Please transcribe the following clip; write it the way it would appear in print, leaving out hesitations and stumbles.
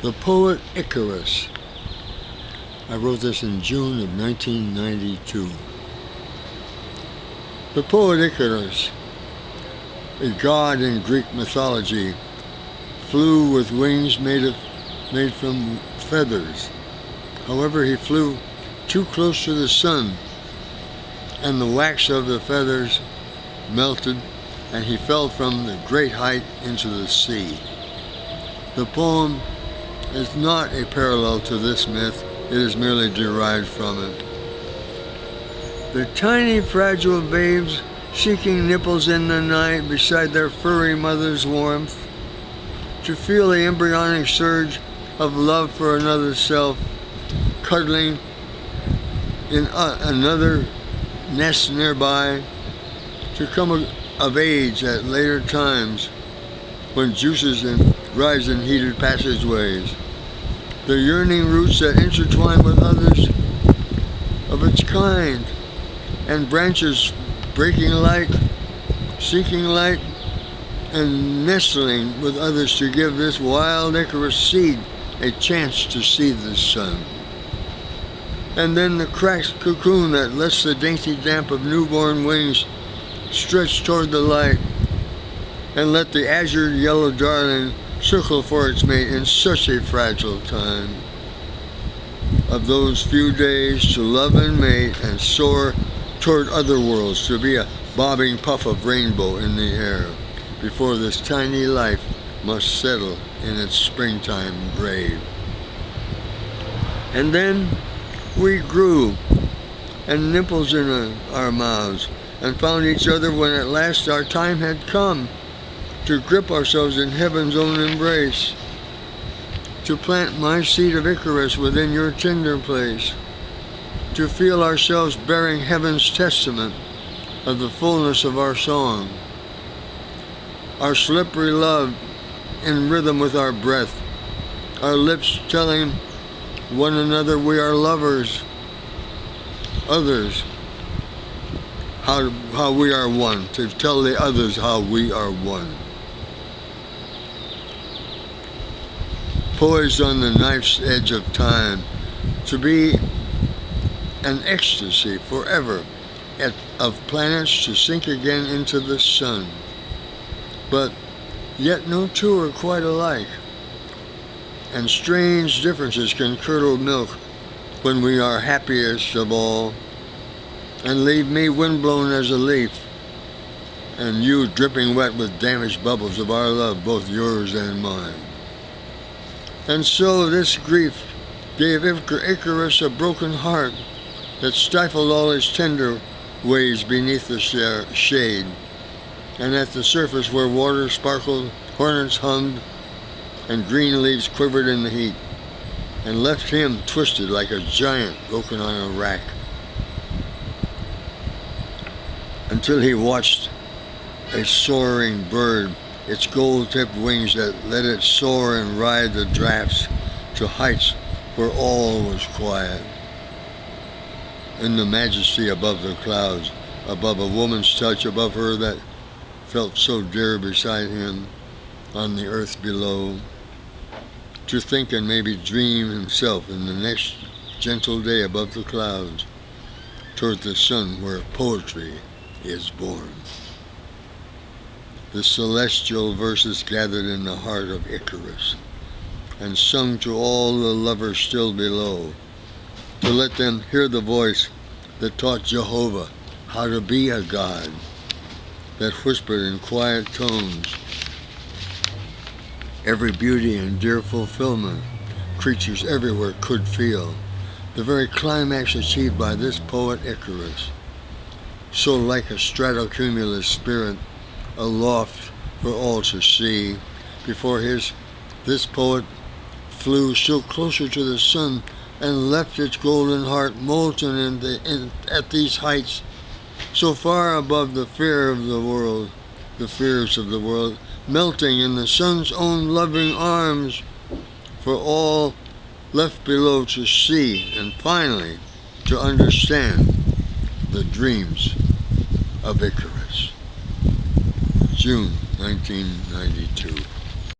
The poet Icarus. I wrote this in June of 1992. The poet Icarus, a god in Greek mythology, flew with wings made from feathers. However, he flew too close to the sun, and the wax of the feathers melted, and he fell from the great height into the sea. The poem is not a parallel to this myth, it is merely derived from it. The tiny fragile babes seeking nipples in the night beside their furry mother's warmth, to feel the embryonic surge of love for another self, cuddling in another nest nearby, to come of age at later times when juices rise in heated passageways. The yearning roots that intertwine with others of its kind, and branches breaking light, seeking light, and nestling with others to give this wild Icarus seed a chance to see the sun. And then the cracked cocoon that lets the dainty damp of newborn wings stretch toward the light, and let the azure yellow darling circle for its mate in such a fragile time. Of those few days to love and mate and soar toward other worlds, to be a bobbing puff of rainbow in the air, before this tiny life must settle in its springtime grave. And then we grew, and nipples in our mouths, and found each other when at last our time had come to grip ourselves in heaven's own embrace, to plant my seed of Icarus within your tender place, to feel ourselves bearing heaven's testament of the fullness of our song, our slippery love in rhythm with our breath, our lips telling one another we are lovers, others how we are one, to tell the others how we are one. Poised on the knife's edge of time, to be an ecstasy forever of planets to sink again into the sun. But yet no two are quite alike, and strange differences can curdle milk when we are happiest of all, and leave me windblown as a leaf, and you dripping wet with damaged bubbles of our love, both yours and mine. And so this grief gave Icarus a broken heart that stifled all his tender ways beneath the shade, and at the surface where water sparkled, hornets hummed, and green leaves quivered in the heat, and left him twisted like a giant broken on a rack, until he watched a soaring bird, its gold-tipped wings that let it soar and ride the drafts to heights where all was quiet. In the majesty above the clouds, above a woman's touch, above her that felt so dear beside him, on the earth below, to think and maybe dream himself in the next gentle day above the clouds, toward the sun where poetry is born. The celestial verses gathered in the heart of Icarus, and sung to all the lovers still below, to let them hear the voice that taught Jehovah how to be a god, that whispered in quiet tones every beauty and dear fulfillment creatures everywhere could feel, the very climax achieved by this poet Icarus, so like a stratocumulus spirit aloft for all to see. Before this poet flew still closer to the sun, and left its golden heart molten at these heights, so far above the fears of the world, melting in the sun's own loving arms, for all left below to see, and finally to understand the dreams of Icarus. June 1992.